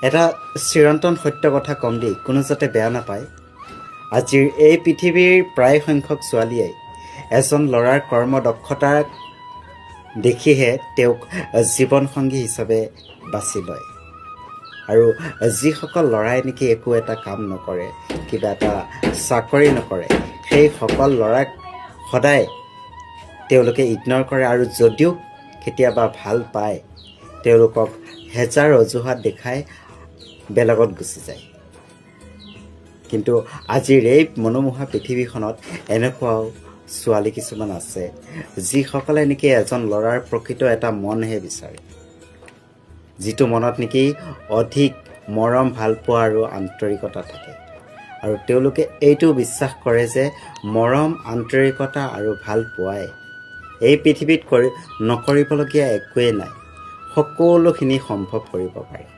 এটা চিৰন্তন সত্য কথা কম দেই, কোনো যাতে বেয়া নাপায়। আজিৰ এই পৃথিৱীৰ প্ৰায় সংখ্যক ছোৱালীয়ে এজন ল'ৰাৰ কৰ্মদক্ষতাক দেখিহে তেওঁক জীৱনসংগী হিচাপে বাছি লয়। আৰু যিসকল ল'ৰাই নেকি একো এটা কাম নকৰে, কিবা এটা চাকৰি নকৰে, সেই সকল ল'ৰাক সদায় তেওঁলোকে ইগন'ৰ কৰে। আৰু যদিও কেতিয়াবা ভাল পায়, তেওঁলোকক হেজাৰ অজুহাত দেখাই বেলেগত গুচি যায়। কিন্তু আজিৰ এই মনোমোহা পৃথিৱীখনত এনেকুৱাও ছোৱালী কিছুমান আছে যিসকলে নেকি এজন ল'ৰাৰ প্ৰকৃত এটা মনহে বিচাৰে, যিটো মনত নেকি অধিক মৰম, ভালপোৱা আৰু আন্তৰিকতা থাকে। আৰু তেওঁলোকে এইটো বিশ্বাস কৰে যে মৰম, আন্তৰিকতা আৰু ভালপোৱাই এই পৃথিৱীত নকৰিবলগীয়া একোৱেই নাই, সকলোখিনি সম্ভৱ কৰিব পাৰে।